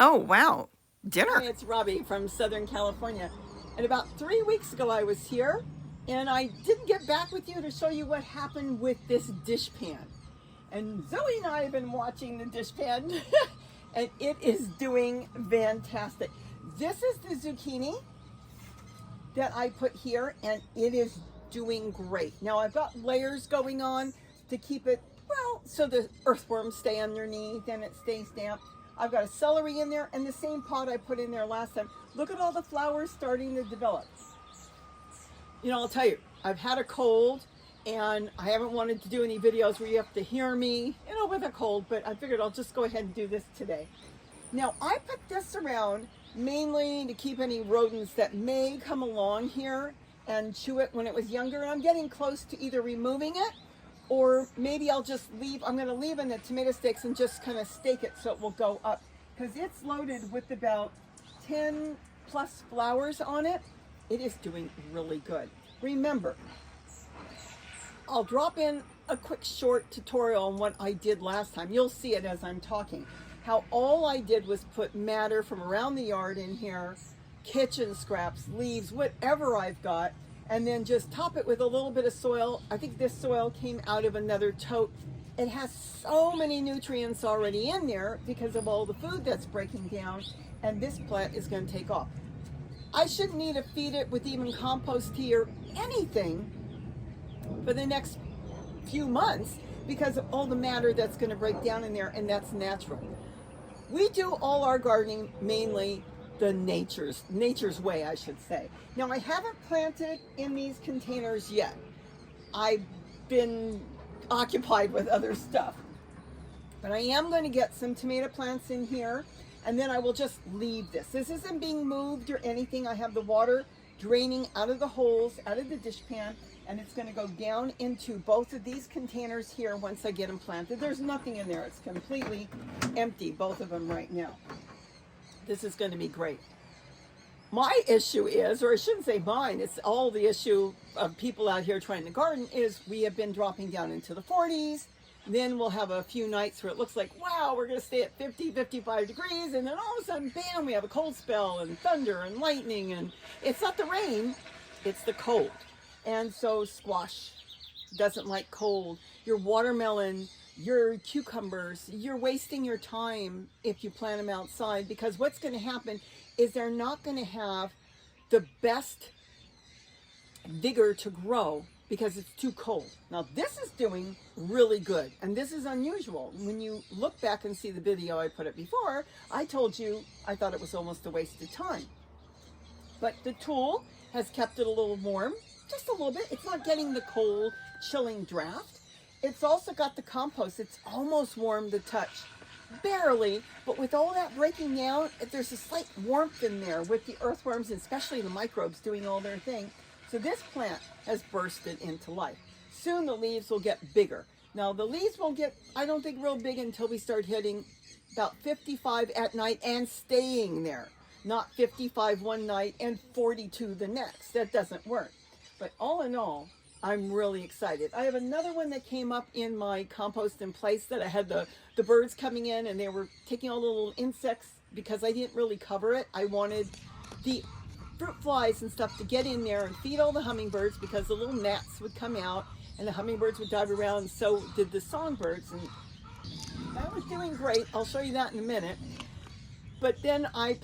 Oh, wow. Hi, Dinner. it's Robbie from Southern California. And about 3 weeks ago, I was here and I didn't get back with you to show you what happened with this dishpan. And Zoe and I have been watching the dishpan and it is doing fantastic. This is the zucchini that I put here and it is doing great. Now I've got layers going on to keep it, well, so the earthworms stay underneath and it stays damp. I've got a celery in there and the same pot I put in there last time. Look at all the flowers starting to develop. You know, I'll tell you, I've had a cold and I haven't wanted to do any videos where you have to hear me, with a cold, but I figured I'll just go ahead and do this today. Now, I put this around mainly to keep any rodents that may come along here and chew it when it was younger. And I'm getting close to either removing it or maybe I'll just I'm going to leave in the tomato sticks and just kind of stake it so it will go up. Because it's loaded with about 10 plus flowers on it. It is doing really good. Remember, I'll drop in a quick short tutorial on what I did last time. You'll see it as I'm talking. How all I did was put matter from around the yard in here, kitchen scraps, leaves, whatever I've got, and then just top it with a little bit of soil. I think this soil came out of another tote. It has so many nutrients already in there because of all the food that's breaking down, and this plant is going to take off. I shouldn't need to feed it with even compost tea or anything for the next few months because of all the matter that's going to break down in there, and that's natural. We do all our gardening mainly the nature's way, I should say. Now, I haven't planted in these containers yet. I've been occupied with other stuff. But I am going to get some tomato plants in here, and then I will just leave this. This isn't being moved or anything. I have the water draining out of the holes, out of the dishpan, and it's going to go down into both of these containers here once I get them planted. There's nothing in there. It's completely empty, both of them right now. This is going to be great. My issue is, or I shouldn't say mine, it's all the issue of people out here trying to garden, is we have been dropping down into the 40s. Then we'll have a few nights where it looks like, wow, we're going to stay at 50, 55 degrees. And then all of a sudden, bam, we have a cold spell and thunder and lightning. And it's not the rain, it's the cold. And so squash doesn't like cold. Your watermelon, your cucumbers, you're wasting your time if you plant them outside, because what's going to happen is they're not going to have the best vigor to grow because it's too cold. Now this is doing really good, and this is unusual. When you look back and see the video I put up before, I told you I thought it was almost a waste of time. But the tool has kept it a little warm, just a little bit. It's not getting the cold, chilling draft. It's also got the compost. It's almost warm to touch. Barely, but with all that breaking down, there's a slight warmth in there with the earthworms, and especially the microbes doing all their thing. So this plant has bursted into life. Soon the leaves will get bigger. Now the leaves won't get, I don't think, real big until we start hitting about 55 at night and staying there. Not 55 one night and 42 the next. That doesn't work. But all in all, I'm really excited. I have another one that came up in my compost in place that I had the birds coming in and they were taking all the little insects because I didn't really cover it. I wanted the fruit flies and stuff to get in there and feed all the hummingbirds because the little gnats would come out and the hummingbirds would dive around, and so did the songbirds, and that was doing great. I'll show you that in a minute. But then I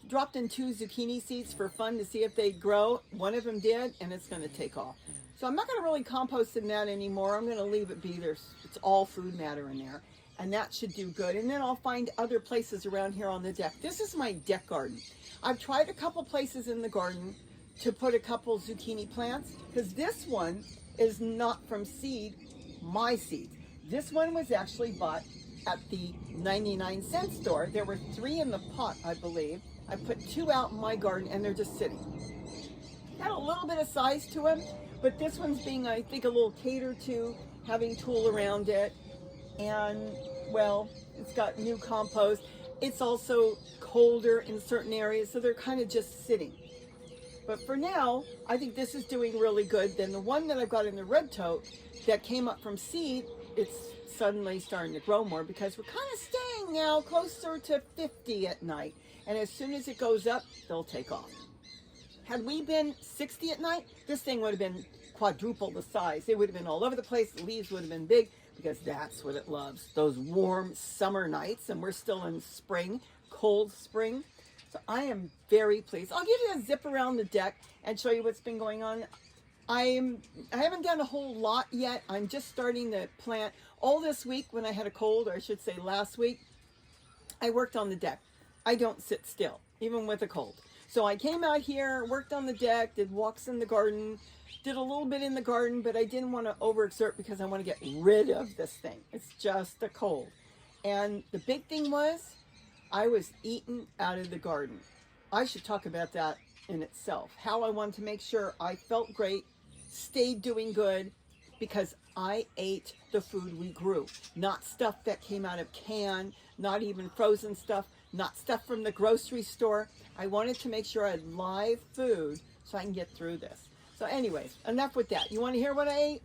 dropped in 2 zucchini seeds for fun to see if they'd grow. One of them did, and it's going to take off. So I'm not going to really compost in that anymore. I'm going to leave it be. It's all food matter in there, and that should do good. And then I'll find other places around here on the deck. This is my deck garden. I've tried a couple places in the garden to put a couple zucchini plants, because this one is not from seed, my seeds. This one was actually bought at the 99-cent store. There were 3 in the pot, I believe. I put 2 out in my garden and they're just sitting. Had a little bit of size to them, but this one's being, I think, a little catered to, having tulle around it. And, well, it's got new compost. It's also colder in certain areas, so they're kind of just sitting. But for now, I think this is doing really good. Then the one that I've got in the red tote that came up from seed, it's suddenly starting to grow more because we're kind of staying getting now closer to 50 at night. And as soon as it goes up, they'll take off. Had we been 60 at night, this thing would have been quadruple the size. It would have been all over the place. The leaves would have been big because that's what it loves. Those warm summer nights, and we're still in spring, cold spring. So I am very pleased. I'll give you a zip around the deck and show you what's been going on. I haven't done a whole lot yet. I'm just starting to plant. All this week when I had a cold, or I should say last week, I worked on the deck. I don't sit still, even with a cold. So I came out here, worked on the deck, did walks in the garden, did a little bit in the garden, but I didn't want to overexert because I want to get rid of this thing. It's just a cold. And the big thing was, I was eating out of the garden. I should talk about that in itself. How I wanted to make sure I felt great, stayed doing good, because I ate the food we grew. Not stuff that came out of can, not even frozen stuff, not stuff from the grocery store. I wanted to make sure I had live food so I can get through this. So anyways, enough with that. You want to hear what I ate?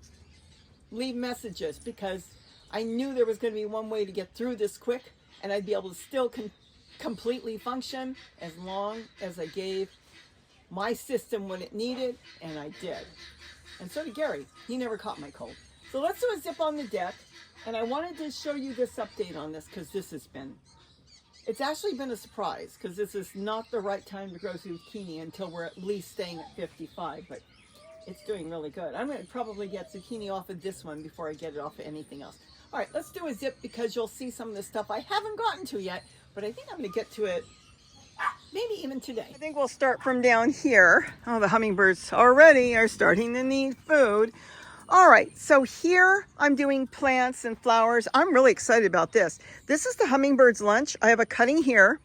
Leave messages, because I knew there was going to be one way to get through this quick, and I'd be able to still completely function as long as I gave my system what it needed, and I did. And so did Gary. He never caught my cold. So let's do a zip on the deck, and I wanted to show you this update on this because it's actually been a surprise, because this is not the right time to grow zucchini until we're at least staying at 55, but it's doing really good. I'm going to probably get zucchini off of this one before I get it off of anything else. All right, let's do a zip because you'll see some of the stuff I haven't gotten to yet, but I think I'm going to get to it maybe even today. I think we'll start from down here. Oh, the hummingbirds already are starting to need food. All right, so here I'm doing plants and flowers. I'm really excited about this. This is the hummingbirds' lunch. I have a cutting here,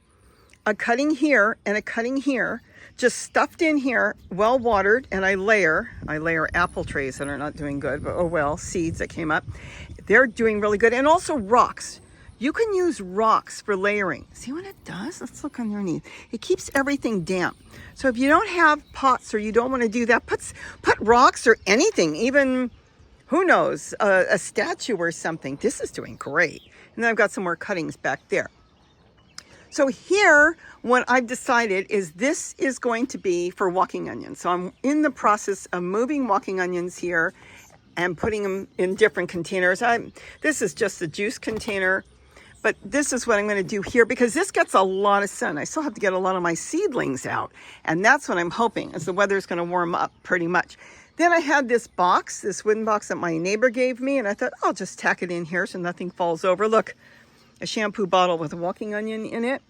a cutting here, and a cutting here, just stuffed in here, well watered, and I layer apple trays that are not doing good, but oh well, seeds that came up. They're doing really good, and also rocks. You can use rocks for layering. See what it does? Let's look underneath. It keeps everything damp. So if you don't have pots or you don't want to do that, put rocks or anything, even, who knows, a statue or something. This is doing great. And then I've got some more cuttings back there. So here, what I've decided is this is going to be for walking onions. So I'm in the process of moving walking onions here and putting them in different containers. This is just a juice container. But this is what I'm going to do here because this gets a lot of sun. I still have to get a lot of my seedlings out. And that's what I'm hoping, is the weather's going to warm up pretty much. Then I had this box, this wooden box that my neighbor gave me. And I thought, I'll just tack it in here so nothing falls over. Look, a shampoo bottle with a walking onion in it.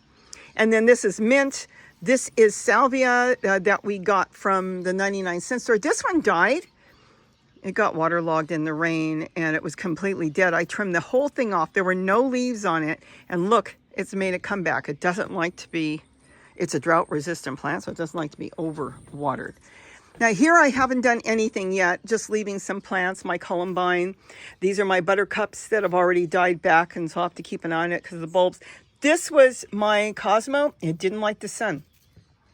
And then this is mint. This is salvia that we got from the 99-cent store. This one died. It got waterlogged in the rain and it was completely dead. I trimmed the whole thing off. There were no leaves on it. And look, it's made a comeback. It doesn't like to be, it's a drought resistant plant, so it doesn't like to be over watered. Now here I haven't done anything yet, just leaving some plants, my columbine. These are my buttercups that have already died back, and so I'll have to keep an eye on it because of the bulbs. This was my Cosmo. It didn't like the sun.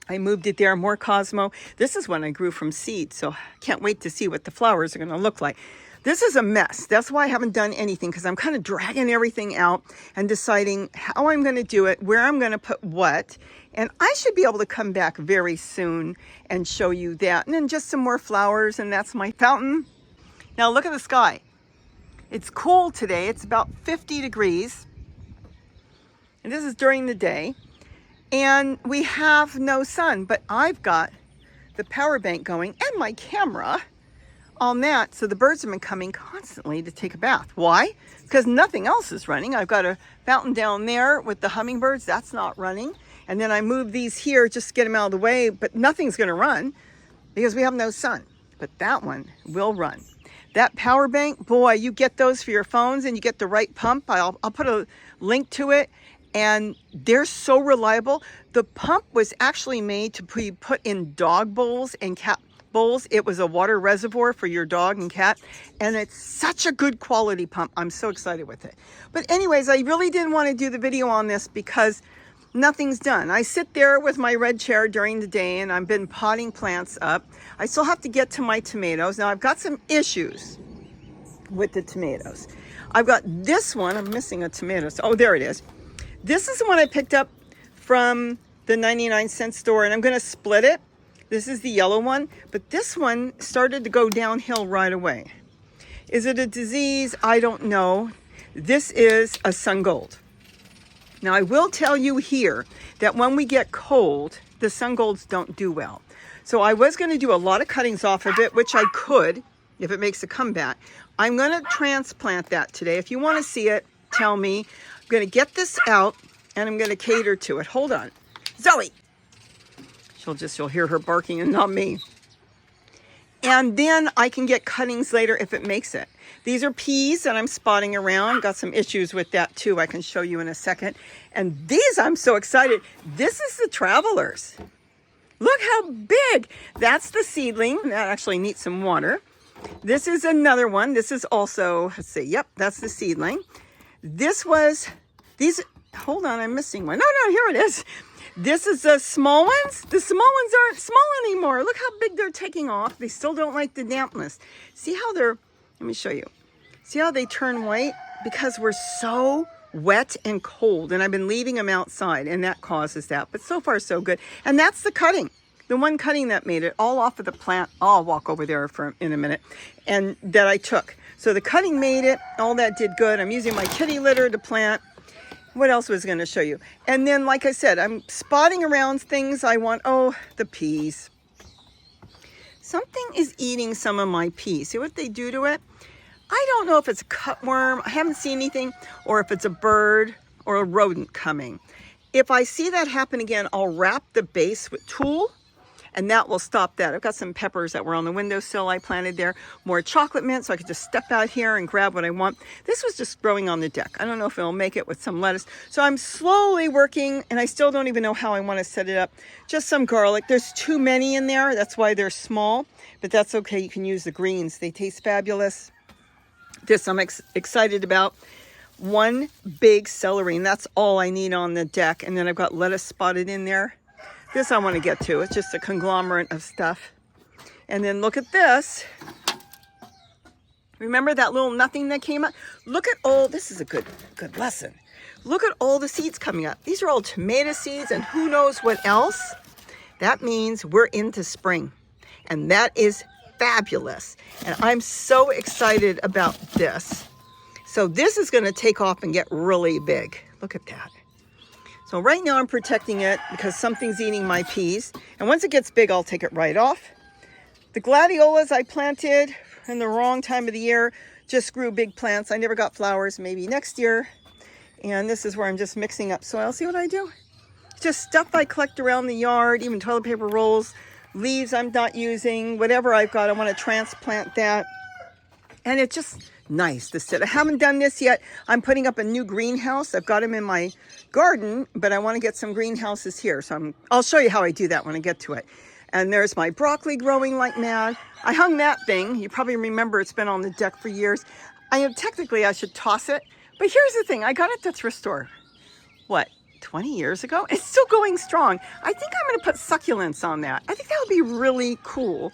I moved it there, more Cosmo. This is one I grew from seed, so can't wait to see what the flowers are going to look like. This is a mess. That's why I haven't done anything, because I'm kind of dragging everything out and deciding how I'm going to do it, where I'm going to put what. And I should be able to come back very soon and show you that. And then just some more flowers, and that's my fountain. Now look at the sky. It's cool today. It's about 50 degrees. And this is during the day. And we have no sun, but I've got the power bank going and my camera on that. So the birds have been coming constantly to take a bath. Why? Because nothing else is running. I've got a fountain down there with the hummingbirds. That's not running. And then I move these here just to get them out of the way, but nothing's going to run because we have no sun. But that one will run. That power bank, boy, you get those for your phones and you get the right pump. I'll put a link to it. And they're so reliable. The pump was actually made to be put in dog bowls and cat bowls. It was a water reservoir for your dog and cat. And it's such a good quality pump. I'm so excited with it. But anyways, I really didn't want to do the video on this because nothing's done. I sit there with my red chair during the day and I've been potting plants up. I still have to get to my tomatoes. Now I've got some issues with the tomatoes. I've got this one. I'm missing a tomato. Oh, there it is. This is the one I picked up from the 99-cent store, and I'm going to split it. This is the yellow one, but this one started to go downhill right away. Is it a disease? I don't know. This is a sun gold. Now, I will tell you here that when we get cold, the sun golds don't do well. So I was going to do a lot of cuttings off of it, which I could if it makes a comeback. I'm going to transplant that today. If you want to see it, tell me. I'm going to get this out and I'm going to cater to it. Hold on. Zoe! You'll hear her barking and not me. And then I can get cuttings later if it makes it. These are peas that I'm spotting around. Got some issues with that too. I can show you in a second. And these, I'm so excited. This is the Travelers. Look how big. That's the seedling. That actually needs some water. This is another one. This is also, let's see. Yep, that's the seedling. This was, these, hold on, I'm missing one. No, here it is. This is the small ones. The small ones aren't small anymore. Look how big they're taking off. They still don't like the dampness. See how they're, let me show you. See how they turn white? Because we're so wet and cold, and I've been leaving them outside, and that causes that. But so far, so good. And that's the cutting. The one cutting that made it all off of the plant. I'll walk over there in a minute. And that I took. So the cutting made it. All that did good. I'm using my kitty litter to plant. What else was going to show you? And then, like I said, I'm spotting around things I want. Oh, the peas. Something is eating some of my peas. See what they do to it? I don't know if it's a cutworm. I haven't seen anything. Or if it's a bird or a rodent coming. If I see that happen again, I'll wrap the base with tulle. And that will stop that. I've got some peppers that were on the windowsill I planted there. More chocolate mint, so I could just step out here and grab what I want. This was just growing on the deck. I don't know if it'll make it with some lettuce. So I'm slowly working, and I still don't even know how I want to set it up. Just some garlic. There's too many in there. That's why they're small. But that's okay. You can use the greens. They taste fabulous. This I'm excited about. One big celery, and that's all I need on the deck. And then I've got lettuce spotted in there. This I want to get to. It's just a conglomerate of stuff. And then look at this. Remember that little nothing that came up? Look at all, this is a good lesson. Look at all the seeds coming up. These are all tomato seeds and who knows what else. That means we're into spring. And that is fabulous. And I'm so excited about this. So this is going to take off and get really big. Look at that. So right now I'm protecting it because something's eating my peas. And once it gets big, I'll take it right off. The gladiolas I planted in the wrong time of the year just grew big plants. I never got flowers, maybe next year. And this is where I'm just mixing up soil. See what I do? Just stuff I collect around the yard, even toilet paper rolls, leaves I'm not using, whatever I've got. I want to transplant that. And it's just nice to sit. I haven't done this yet. I'm putting up a new greenhouse. I've got them in my garden, but I want to get some greenhouses here. So I'll show you how I do that when I get to it. And there's my broccoli growing like mad. I hung that thing. You probably remember it's been on the deck for years. Technically I should toss it. But here's the thing. I got it at the thrift store. What, 20 years ago? It's still going strong. I think I'm going to put succulents on that. I think that would be really cool.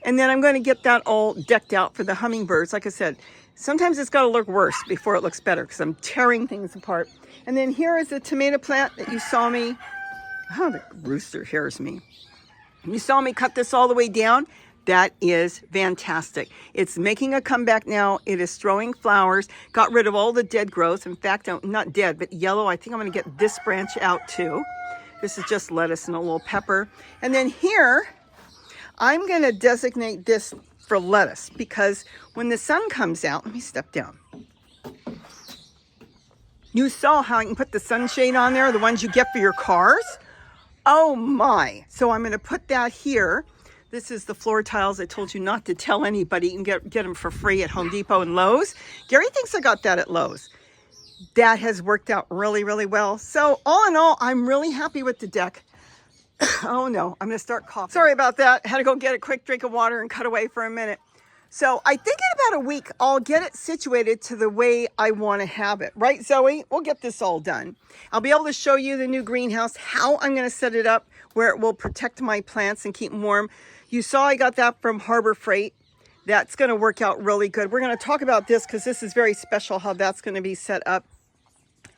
And then I'm going to get that all decked out for the hummingbirds. Like I said, sometimes it's got to look worse before it looks better because I'm tearing things apart. And then here is the tomato plant that you saw me. Oh, the rooster hears me. You saw me cut this all the way down. That is fantastic. It's making a comeback now. It is throwing flowers. Got rid of all the dead growth. In fact, not dead, but yellow. I think I'm going to get this branch out too. This is just lettuce and a little pepper. And then here, I'm going to designate this for lettuce because when the sun comes out, let me step down. You saw how I can put the sunshade on there, the ones you get for your cars. Oh my. So I'm going to put that here. This is the floor tiles I told you not to tell anybody. You can get them for free at Home Depot and Lowe's. Gary thinks I got that at Lowe's. That has worked out really, really well. So all in all, I'm really happy with the deck. Oh no, I'm going to start coughing. Sorry about that. Had to go get a quick drink of water and cut away for a minute. So I think in about a week, I'll get it situated to the way I want to have it. Right, Zoe? We'll get this all done. I'll be able to show you the new greenhouse, how I'm going to set it up, where it will protect my plants and keep them warm. You saw I got that from Harbor Freight. That's going to work out really good. We're going to talk about this because this is very special, how that's going to be set up.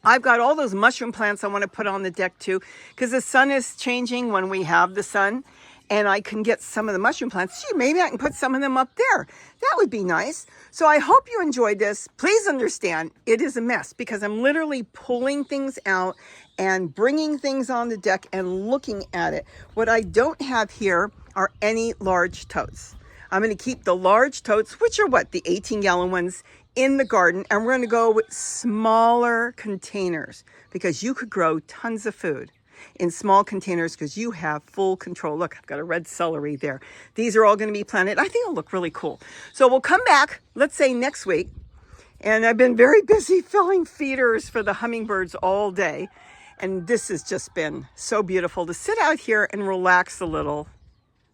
I've got all those mushroom plants I want to put on the deck too, because the sun is changing when we have the sun, and I can get some of the mushroom plants. Gee, maybe I can put some of them up there. That would be nice. So I hope you enjoyed this. Please understand, it is a mess because I'm literally pulling things out and bringing things on the deck and looking at it. What I don't have here are any large totes. I'm going to keep the large totes, which are what, the 18-gallon ones, in the garden, and we're going to go with smaller containers because you could grow tons of food in small containers because you have full control. Look, I've got a red celery there. These are all going to be planted. I think it'll look really cool. So we'll come back, let's say next week, and I've been very busy filling feeders for the hummingbirds all day, and this has just been so beautiful to sit out here and relax a little.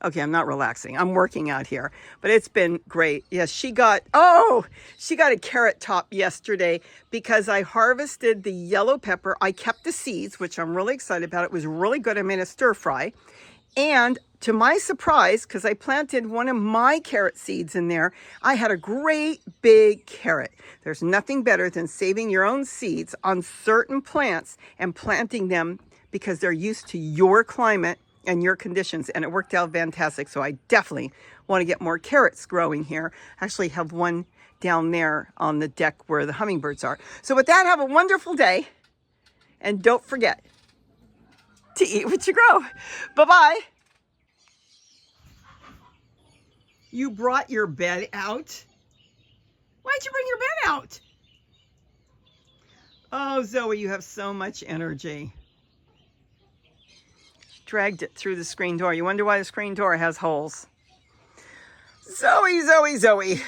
Okay, I'm not relaxing. I'm working out here, but it's been great. Yes, she got a carrot top yesterday because I harvested the yellow pepper. I kept the seeds, which I'm really excited about. It was really good. I made a stir fry. And to my surprise, because I planted one of my carrot seeds in there, I had a great big carrot. There's nothing better than saving your own seeds on certain plants and planting them because they're used to your climate and your conditions, and it worked out fantastic. So I definitely want to get more carrots growing here. I actually have one down there on the deck where the hummingbirds are. So with that, have a wonderful day, and don't forget to eat what you grow. Bye-bye. You brought your bed out? Why'd you bring your bed out? Oh, Zoe, you have so much energy. Dragged it through the screen door. You wonder why the screen door has holes. Zoe, Zoe, Zoe.